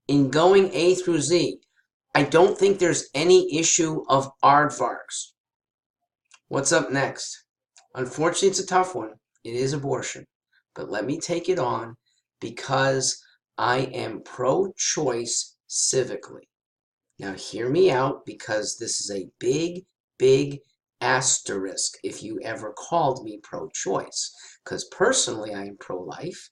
in going A through Z, I don't think there's any issue of aardvarks. What's up next? Unfortunately, it's a tough one. It is abortion. But let me take it on because I am pro-choice civically. Now hear me out because this is a big, big asterisk if you ever called me pro-choice. Because personally, I am pro-life.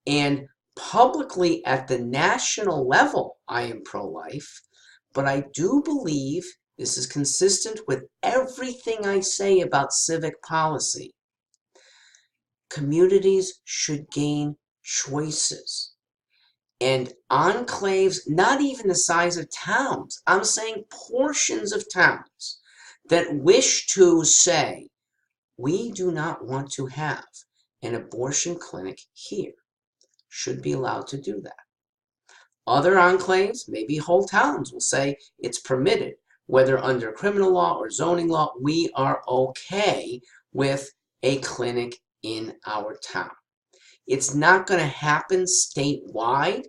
And publicly at the national level, I am pro-life. But I do believe this is consistent with everything I say about civic policy. Communities should gain choices. And enclaves, not even the size of towns, I'm saying portions of towns that wish to say, we do not want to have an abortion clinic here, should be allowed to do that. Other enclaves, maybe whole towns, will say it's permitted, whether under criminal law or zoning law, we are okay with a clinic in our town. It's not going to happen statewide,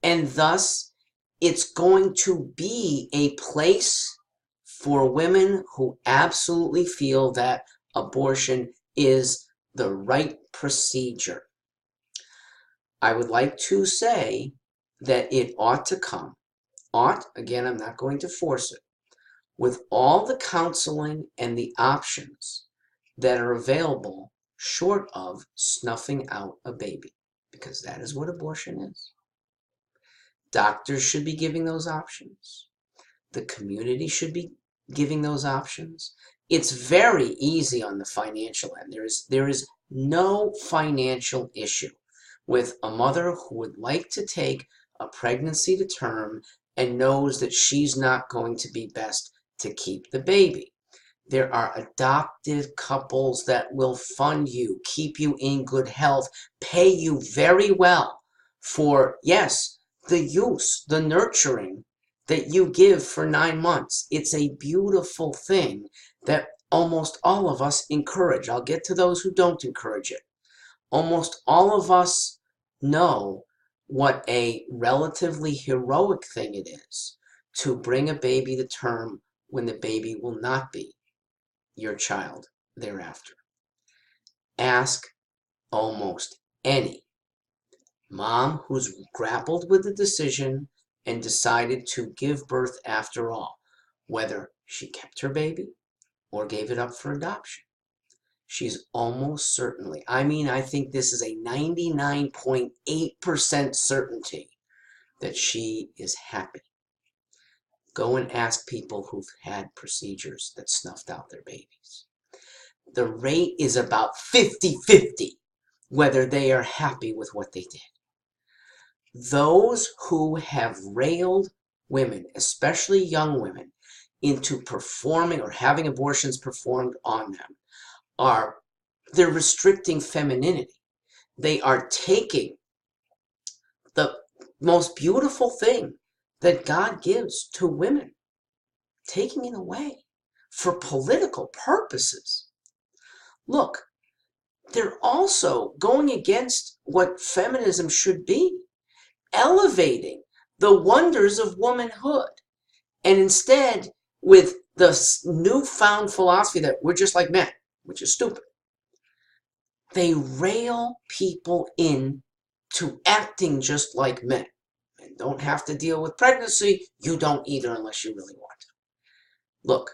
and thus it's going to be a place for women who absolutely feel that abortion is the right procedure. I would like to say that it ought to come. Ought, again, I'm not going to force it, with all the counseling and the options that are available short of snuffing out a baby, because that is what abortion is. Doctors should be giving those options. The community should be giving those options. It's very easy on the financial end. There is no financial issue with a mother who would like to take a pregnancy to term and knows that she's not going to be best to keep the baby. There are adoptive couples that will fund you, keep you in good health, pay you very well for, yes, the use, the nurturing that you give for 9 months. It's a beautiful thing that almost all of us encourage. I'll get to those who don't encourage it. Almost all of us know what a relatively heroic thing it is to bring a baby to term when the baby will not be your child thereafter. Ask almost any mom who's grappled with the decision and decided to give birth after all, whether she kept her baby or gave it up for adoption. She's almost certainly, I think this is a 99.8% certainty that she is happy. Go and ask people who've had procedures that snuffed out their babies. The rate is about 50-50 whether they are happy with what they did. Those who have railed women, especially young women, into performing or having abortions performed on them they're restricting femininity. They are taking the most beautiful thing that God gives to women, taking it away for political purposes. Look, they're also going against what feminism should be, elevating the wonders of womanhood. And instead, with the newfound philosophy that we're just like men, which is stupid, they rail people in to acting just like men. Men don't have to deal with pregnancy. You don't either unless you really want to. Look,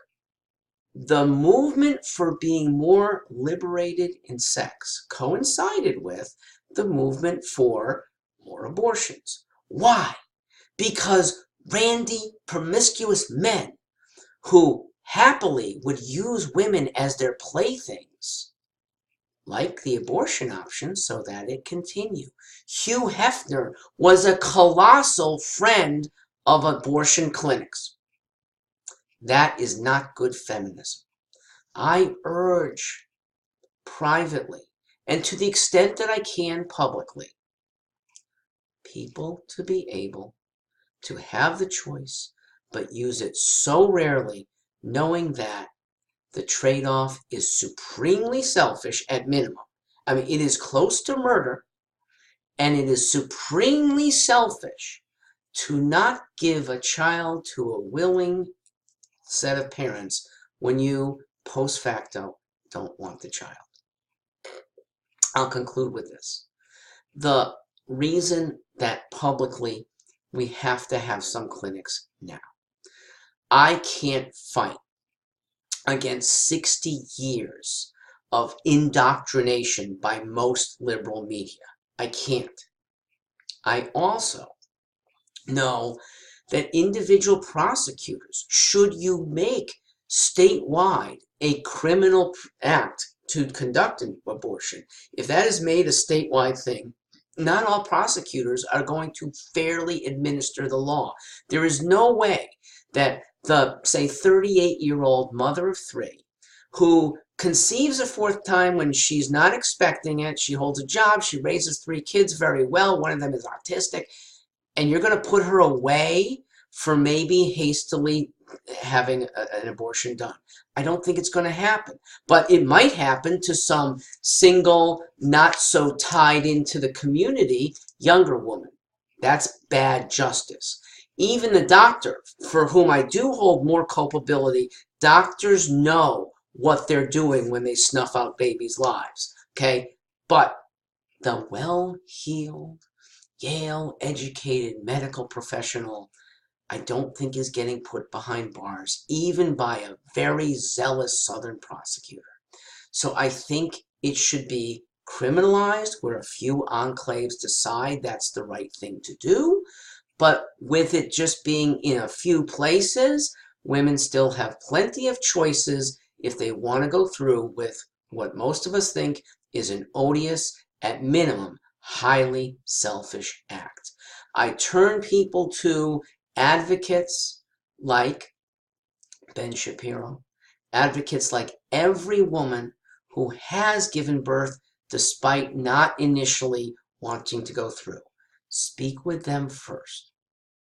the movement for being more liberated in sex coincided with the movement for more abortions. Why? Because randy, promiscuous men who happily would use women as their playthings like the abortion option so that it continue. Hugh Hefner was a colossal friend of abortion clinics. That is not good feminism. I urge privately, and to the extent that I can publicly, people to be able to have the choice, but use it so rarely, knowing that the trade-off is supremely selfish at minimum. It is close to murder, and it is supremely selfish to not give a child to a willing set of parents when you post facto don't want the child. I'll conclude with this. The reason that publicly we have to have some clinics now. I can't fight against 60 years of indoctrination by most liberal media. I can't. I also know that individual prosecutors, should you make statewide a criminal act to conduct an abortion, if that is made a statewide thing, not all prosecutors are going to fairly administer the law. There is no way that the, say, 38-year-old mother of three who conceives a fourth time when she's not expecting it, she holds a job, she raises 3 kids very well, one of them is autistic, and you're going to put her away for maybe hastily having an abortion done. I don't think it's going to happen, but it might happen to some single, not so tied into the community, younger woman. That's bad justice. Even the doctor, for whom I do hold more culpability, doctors know what they're doing when they snuff out babies' lives, okay? But the well-heeled, Yale-educated medical professional, I don't think is getting put behind bars, even by a very zealous Southern prosecutor. So I think it should be criminalized where a few enclaves decide that's the right thing to do. But with it just being in a few places, women still have plenty of choices if they want to go through with what most of us think is an odious, at minimum, highly selfish act. I turn people to advocates like Ben Shapiro, advocates like every woman who has given birth despite not initially wanting to go through. Speak with them first.